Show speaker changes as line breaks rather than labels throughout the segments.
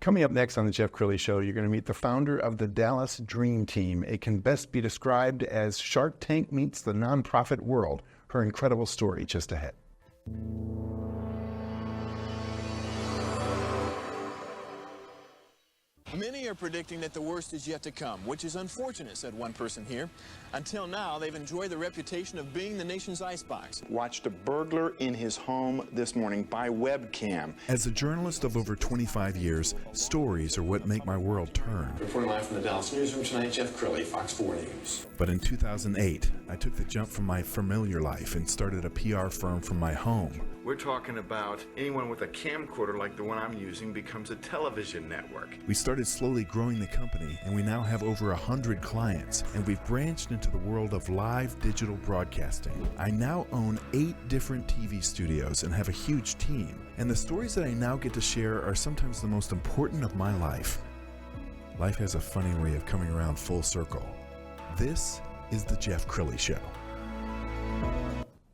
Coming up next on the Jeff Crilley Show, you're going to meet the founder of the Dallas Dream Team. It can best be described as Shark Tank meets the nonprofit world. Her incredible story just ahead.
Many are predicting that the worst is yet to come, which is unfortunate, said one person here. Until now, they've enjoyed the reputation of being the nation's icebox.
Watched a burglar in his home this morning by webcam.
As a journalist of over 25 years, stories are what make my world turn.
Reporting live from the Dallas newsroom tonight, Jeff Crilley, Fox 4 News.
But in 2008, I took the jump from my familiar life and started a PR firm from my home.
We're talking about anyone with a camcorder like the one I'm using becomes a television network.
We started slowly growing the company, and we now have over 100 clients, and we've branched into the world of live digital broadcasting. I now own 8 different TV studios and have a huge team, and the stories that I now get to share are sometimes the most important of my life. Life has a funny way of coming around full circle. This is the Jeff Crilley Show.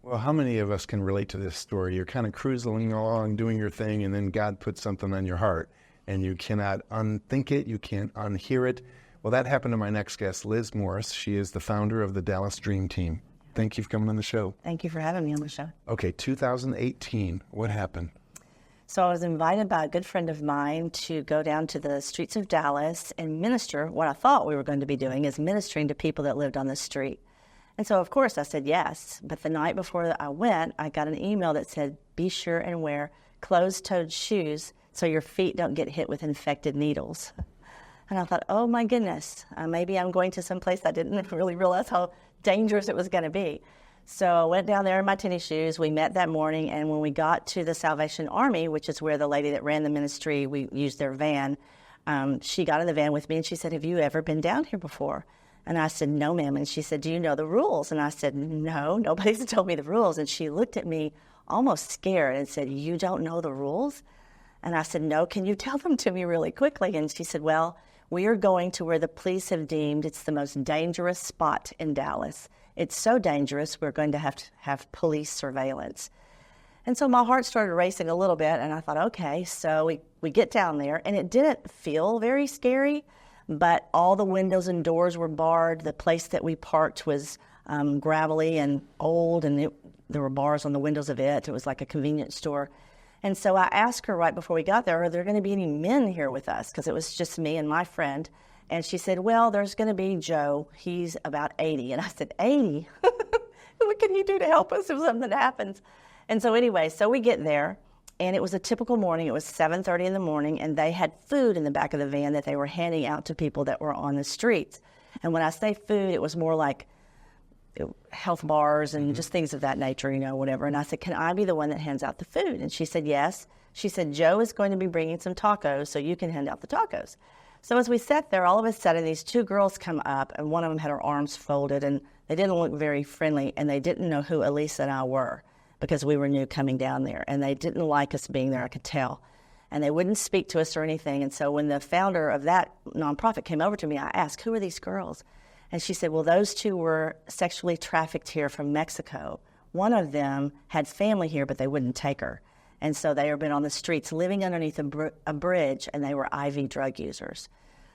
Well, how many of us can relate to this story? You're kind of cruising along, doing your thing, and then God puts something on your heart, and you cannot unthink it, you can't unhear it. Well, that happened to my next guest, Liz Morris. She is the founder of the Dallas Dream Team. Thank you for coming on the show.
Thank you for having me on the show.
Okay, 2018, what happened?
So I was invited by a good friend of mine to go down to the streets of Dallas and minister. What I thought we were going to be doing is ministering to people that lived on the street. And so, of course, I said yes. But the night before I went, I got an email that said, be sure and wear closed-toed shoes so your feet don't get hit with infected needles. And I thought, oh, my goodness, maybe I'm going to some place I didn't really realize how dangerous it was going to be. So I went down there in my tennis shoes. We met that morning, and when we got to the Salvation Army, which is where the lady that ran the ministry, we used their van, she got in the van with me, and she said, have you ever been down here before? And I said, no, ma'am. And she said, do you know the rules? And I said, no, nobody's told me the rules. And she looked at me almost scared and said, you don't know the rules? And I said, no, can you tell them to me really quickly? And she said, well, we are going to where the police have deemed it's the most dangerous spot in Dallas. It's so dangerous, we're going to have police surveillance. And so my heart started racing a little bit, and I thought, okay, so we get down there, and it didn't feel very scary, but all the windows and doors were barred. The place that we parked was gravelly and old, and there were bars on the windows of it. It was like a convenience store. And so I asked her right before we got there, are there going to be any men here with us? Because it was just me and my friend. And she said, well, there's going to be Joe. He's about 80. And I said, 80? What can he do to help us if something happens? And so anyway, so we get there. And it was a typical morning. It was 7:30 in the morning, and they had food in the back of the van that they were handing out to people that were on the streets. And when I say food, it was more like health bars and just things of that nature, whatever. And I said, can I be the one that hands out the food? And she said, yes. She said, Joe is going to be bringing some tacos, so you can hand out the tacos. So as we sat there, all of a sudden, these 2 girls come up, and one of them had her arms folded, and they didn't look very friendly, and they didn't know who Elisa and I were, because we were new coming down there, and they didn't like us being there, I could tell. And they wouldn't speak to us or anything. And so when the founder of that nonprofit came over to me, I asked, who are these girls? And she said, well, those 2 were sexually trafficked here from Mexico. One of them had family here, but they wouldn't take her. And so they had been on the streets living underneath a bridge, and they were IV drug users.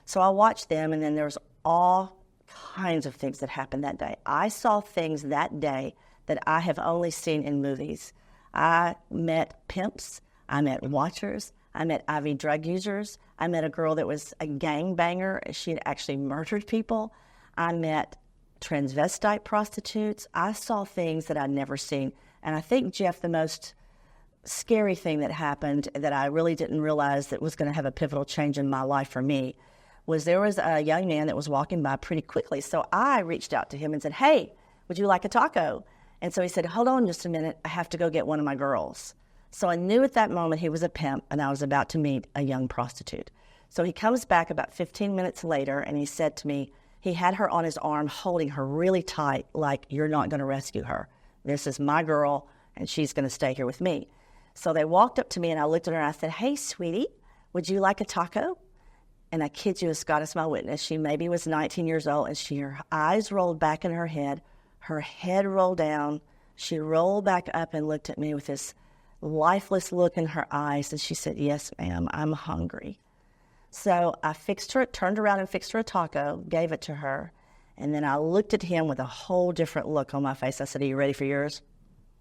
So I watched them, and then there was all kinds of things that happened that day. I saw things that day that I have only seen in movies. I met pimps, I met watchers, I met IV drug users, I met a girl that was a gangbanger. She had actually murdered people. I met transvestite prostitutes. I saw things that I'd never seen. And I think, Jeff, the most scary thing that happened that I really didn't realize that was going to have a pivotal change in my life for me was there was a young man that was walking by pretty quickly. So I reached out to him and said, hey, would you like a taco? And so he said, hold on just a minute, I have to go get one of my girls. So I knew at that moment he was a pimp, and I was about to meet a young prostitute. So he comes back about 15 minutes later, and he said to me, he had her on his arm, holding her really tight, like, you're not going to rescue her. This is my girl, and she's going to stay here with me. So they walked up to me, and I looked at her, and I said, hey, sweetie, would you like a taco? And I kid you, as God is my witness, she maybe was 19 years old, and her eyes rolled back in her head rolled down, she rolled back up and looked at me with this lifeless look in her eyes, and she said, yes, ma'am, I'm hungry. So I turned around and fixed her a taco, gave it to her, and then I looked at him with a whole different look on my face. I said, "Are you ready for yours?"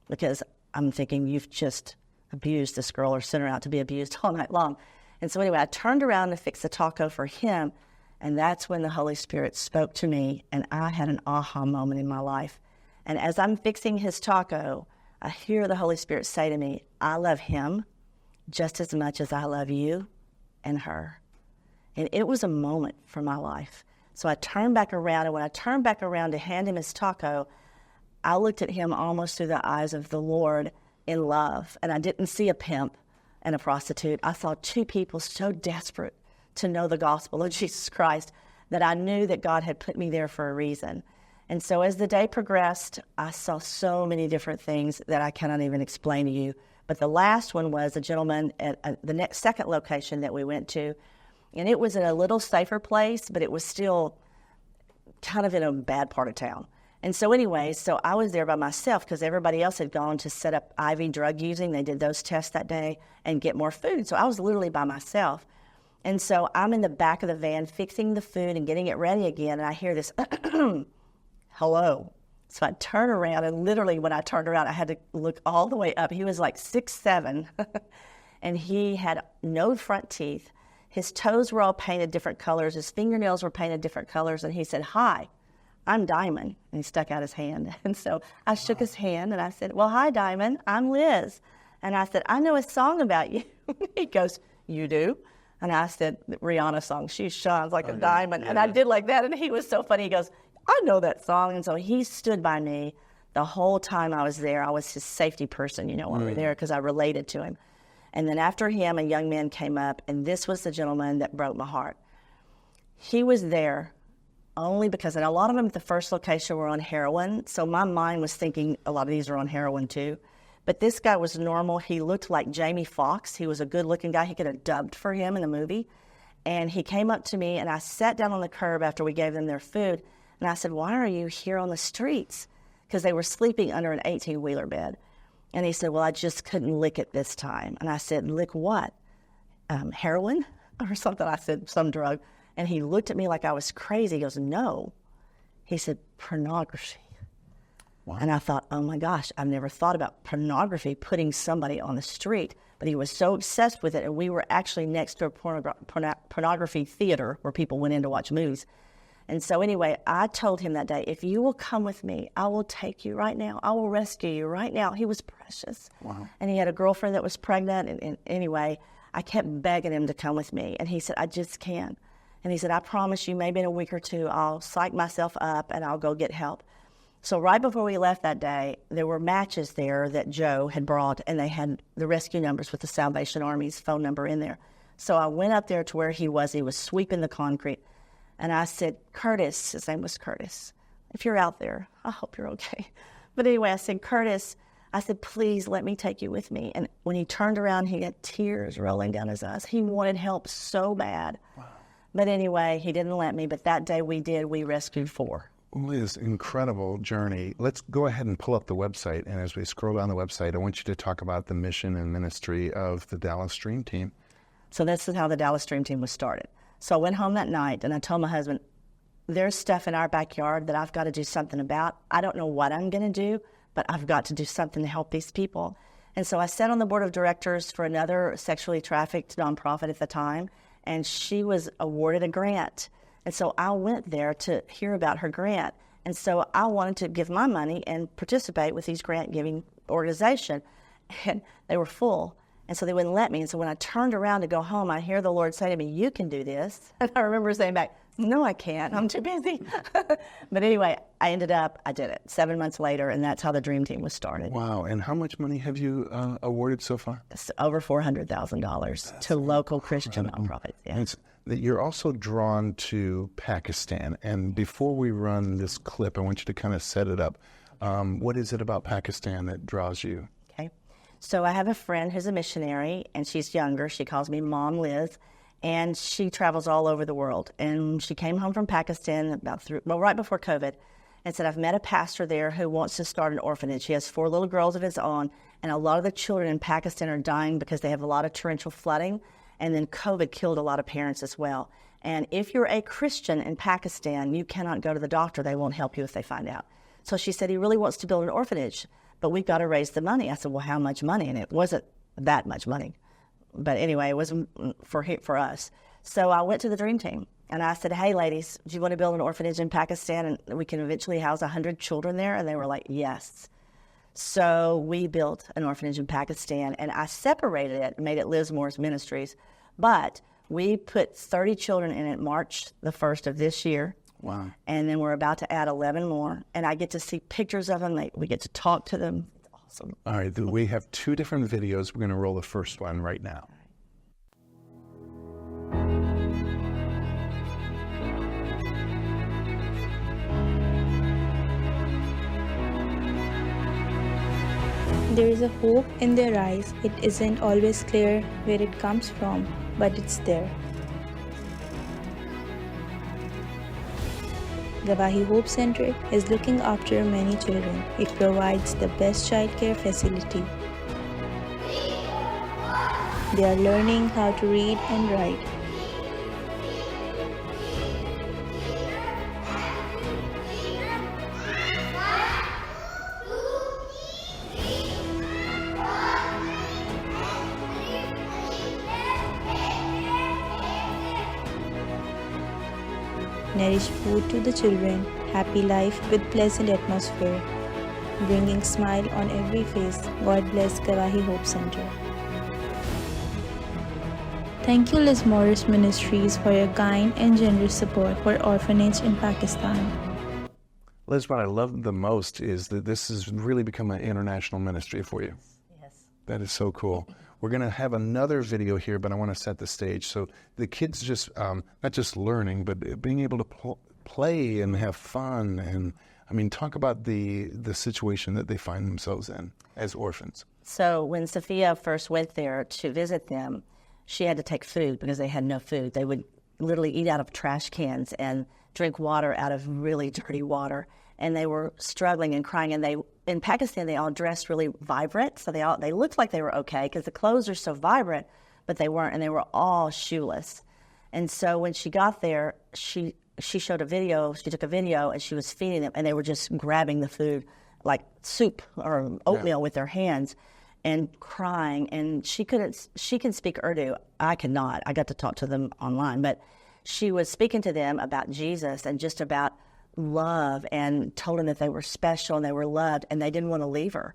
Because I'm thinking, you've just abused this girl or sent her out to be abused all night long. And so anyway, I turned around to fix the taco for him, and that's when the Holy Spirit spoke to me, and I had an aha moment in my life. And as I'm fixing his taco, I hear the Holy Spirit say to me, "I love him just as much as I love you and her." And it was a moment for my life. So I turned back around, and when I turned back around to hand him his taco, I looked at him almost through the eyes of the Lord in love. And I didn't see a pimp and a prostitute. I saw two people so desperate to know the gospel of Jesus Christ that I knew that God had put me there for a reason. And so as the day progressed, I saw so many different things that I cannot even explain to you. But the last one was a gentleman at the second location that we went to. And it was in a little safer place, but it was still kind of in a bad part of town. And so anyway, so I was there by myself because everybody else had gone to set up IV drug using. They did those tests that day and get more food. So I was literally by myself. And so I'm in the back of the van fixing the food and getting it ready again. And I hear this, hello. So I turn around, and literally when I turned around, I had to look all the way up. He was like 6'7", and he had no front teeth. His toes were all painted different colors. His fingernails were painted different colors. And he said, "Hi, I'm Diamond." And he stuck out his hand. And so I shook his hand, and I said, "Well, hi, Diamond. I'm Liz." And I said, "I know a song about you." He goes, "You do?" And I said, "Rihanna song, she shines like a diamond." And I did like that. And he was so funny. He goes, "I know that song." And so he stood by me the whole time I was there. I was his safety person, when we were there, because I related to him. And then after him, a young man came up, and this was the gentleman that broke my heart. He was there only because, and a lot of them at the first location were on heroin, so my mind was thinking a lot of these are on heroin too. But this guy was normal. He looked like Jamie Foxx. He was a good-looking guy. He could have dubbed for him in the movie. And he came up to me, and I sat down on the curb after we gave them their food, and I said, "Why are you here on the streets?" Because they were sleeping under an 18-wheeler bed. And he said, "Well, I just couldn't lick it this time." And I said, "Lick what? Heroin or something?" I said, "Some drug." And he looked at me like I was crazy. He goes, "No." He said, "Pornography." Wow. And I thought, oh my gosh, I've never thought about pornography putting somebody on the street. But he was so obsessed with it. And we were actually next to a pornography theater where people went in to watch movies. And so anyway, I told him that day, "If you will come with me, I will take you right now. I will rescue you right now." He was precious. Wow. And he had a girlfriend that was pregnant. And anyway, I kept begging him to come with me. And he said, "I just can't." And he said, "I promise you, maybe in a week or two, I'll psych myself up and I'll go get help." So right before we left that day, there were matches there that Joe had brought, and they had the rescue numbers with the Salvation Army's phone number in there. So I went up there to where he was. He was sweeping the concrete. And I said, "Curtis," his name was Curtis, "if you're out there, I hope you're okay." But anyway, I said, "Curtis," I said, "please let me take you with me." And when he turned around, he had tears rolling down his eyes. He wanted help so bad. Wow. But anyway, he didn't let me. But that day we rescued 4.
Liz, incredible journey. Let's go ahead and pull up the website. And as we scroll down the website, I want you to talk about the mission and ministry of the Dallas Dream Team.
So this is how the Dallas Dream Team was started. So I went home that night, and I told my husband, "There's stuff in our backyard that I've got to do something about. I don't know what I'm going to do, but I've got to do something to help these people." And so I sat on the board of directors for another sexually trafficked nonprofit at the time, and she was awarded a grant. And so I went there to hear about her grant. And so I wanted to give my money and participate with these grant-giving organization. And they were full. And so they wouldn't let me. And so when I turned around to go home, I hear the Lord say to me, "You can do this." And I remember saying back, "No, I can't. I'm too busy." But anyway, I did it 7 months later, and that's how the Dream Team was started.
Wow. And how much money have you awarded so far?
It's over $400,000 to local Christian nonprofits. Yeah.
You're also drawn to Pakistan. And before we run this clip, I want you to kind of set it up. What is it about Pakistan that draws you?
Okay. So I have a friend who's a missionary, and she's younger. She calls me Mom Liz. And she travels all over the world. And she came home from Pakistan right before COVID, and said, "I've met a pastor there who wants to start an orphanage. He has 4 little girls of his own, and a lot of the children in Pakistan are dying because they have a lot of torrential flooding. And then COVID killed a lot of parents as well. And if you're a Christian in Pakistan, you cannot go to the doctor. They won't help you if they find out. So she said, he really wants to build an orphanage, but we've got to raise the money. I said, well, how much money? And it wasn't that much money. But anyway, it was for us. So I went to the Dream Team, and I said, hey, ladies, do you want to build an orphanage in Pakistan and we can eventually house 100 children there? And they were like, yes. So we built an orphanage in Pakistan, and I separated it and made it Liz Morris Ministries. But we put 30 children in it March the 1st of this year.
Wow.
And then we're about to add 11 more. And I get to see pictures of them. We get to talk to them. It's awesome.
All right, we have 2 different videos. We're going to roll the first one right now.
There is a hope in their eyes. It isn't always clear where it comes from, but it's there. Gawahi Hope Center is looking after many children. It provides the best childcare facility. They are learning how to read and write. Nourish food to the children, happy life with pleasant atmosphere, bringing smile on every face. God bless Gawahi Hope Center. Thank you Liz Morris Ministries for your kind and generous support for orphanage in Pakistan.
Liz, what I love the most is that this has really become an international ministry for you.
Yes.
That is so cool. We're going to have another video here, but I want to set the stage. So the kids just, not just learning, but being able to play and have fun. And I mean, talk about the situation that they find themselves in as orphans.
So when Sophia first went there to visit them, she had to take food because they had no food. They would literally eat out of trash cans and drink water out of really dirty water. And they were struggling and crying. And in Pakistan, they all dressed really vibrant. So they looked like they were okay because the clothes are so vibrant, but they weren't. And they were all shoeless. And so when she got there, she showed a video. She took a video and she was feeding them. And they were just grabbing the food like soup or oatmeal with their hands and crying. And she can speak Urdu. I cannot. I got to talk to them online. But she was speaking to them about Jesus and just about love, and told them that they were special and they were loved, and they didn't want to leave her.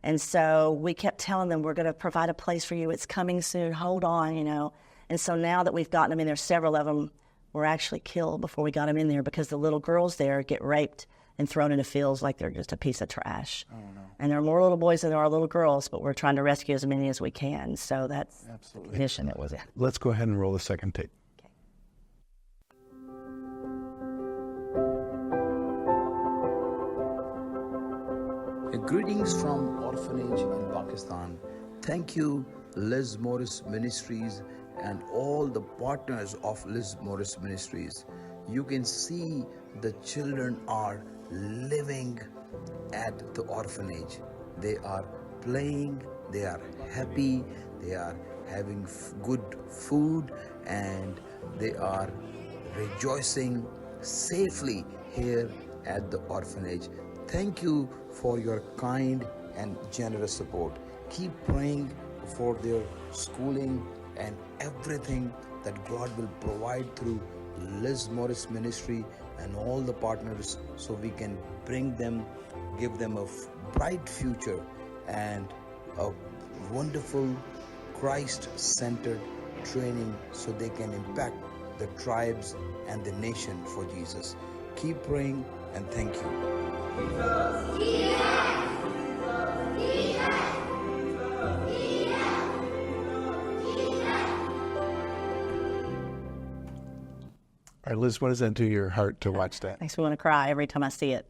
And so we kept telling them, we're going to provide a place for you. It's coming soon. Hold on, you know. And so now that we've gotten them in there, several of them were actually killed before we got them in there because the little girls there get raped and thrown into fields like they're just a piece of trash. Oh, no. And there are more little boys than there are little girls, but we're trying to rescue as many as we can. So that's the condition it was in.
Let's go ahead and roll the second tape.
Greetings from orphanage in Pakistan. Thank you, Liz Morris Ministries and all the partners of Liz Morris Ministries. You can see the children are living at the orphanage. They are playing, they are happy, they are having good food, and they are rejoicing safely here at the orphanage. Thank you for your kind and generous support. Keep praying for their schooling and everything that God will provide through Liz Morris Ministry and all the partners, so we can bring them, give them a bright future and a wonderful Christ-centered training so they can impact the tribes and the nation for Jesus. Keep praying and thank you.
All right, Liz, what does that do to your heart to watch that?
Makes me want to cry every time I see it.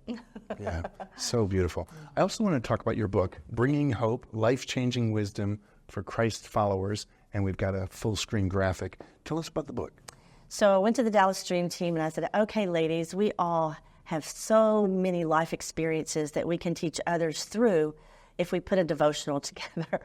Yeah, so beautiful. I also want to talk about your book, Bringing Hope, Life-Changing Wisdom for Christ Followers, and we've got a full-screen graphic. Tell us about the book.
So I went to the Dallas Dream Team and I said, okay, ladies, we all have so many life experiences that we can teach others through if we put a devotional together.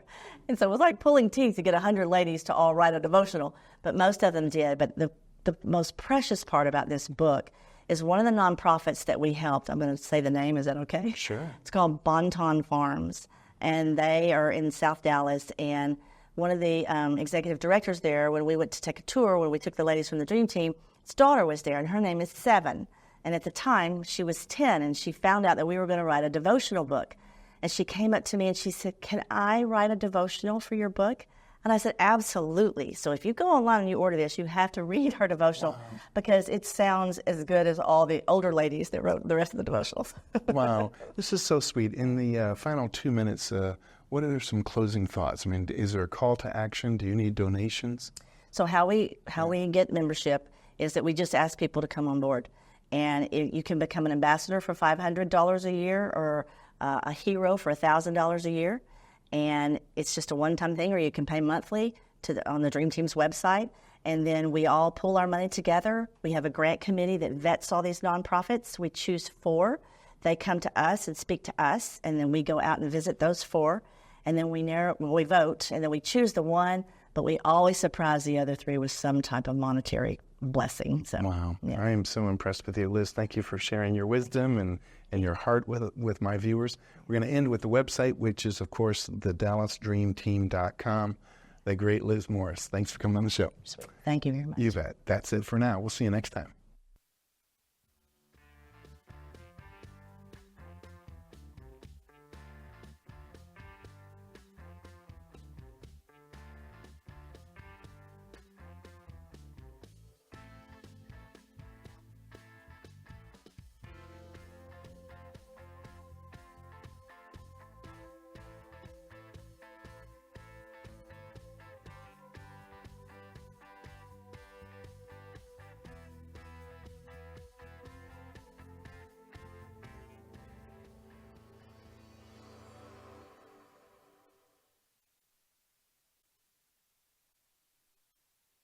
And so it was like pulling teeth to get 100 ladies to all write a devotional, but most of them did. But the most precious part about this book is one of the nonprofits that we helped. I'm going to say the name. Is that okay?
Sure.
It's called Bonton Farms, and they are in South Dallas. And one of the executive directors there, when we went to take a tour, when we took the ladies from the Dream Team, his daughter was there, and her name is 7. And at the time, she was 10, and she found out that we were going to write a devotional book. And she came up to me and she said, "Can I write a devotional for your book?" And I said, "Absolutely." So if you go online and you order this, you have to read her devotional because it sounds as good as all the older ladies that wrote the rest of the devotionals.
Wow. This is so sweet. In the final 2 minutes, what are some closing thoughts? I mean, is there a call to action? Do you need donations?
So how we get membership is that we just ask people to come on board. And you can become an ambassador for $500 a year or a hero for $1,000 a year. And it's just a one-time thing, or you can pay monthly on the Dream Team's website. And then we all pool our money together. We have a grant committee that vets all these nonprofits. We choose 4. They come to us and speak to us, and then we go out and visit those 4. And then we vote, and then we choose the one, but we always surprise the other 3 with some type of monetary blessing. So,
wow.
Yeah.
I am so impressed with you, Liz. Thank you for sharing your wisdom and your heart with my viewers. We're going to end with the website, which is, of course, the DallasDreamTeam.com. The great Liz Morris. Thanks for coming on the show.
Thank you very much.
You bet. That's it for now. We'll see you next time.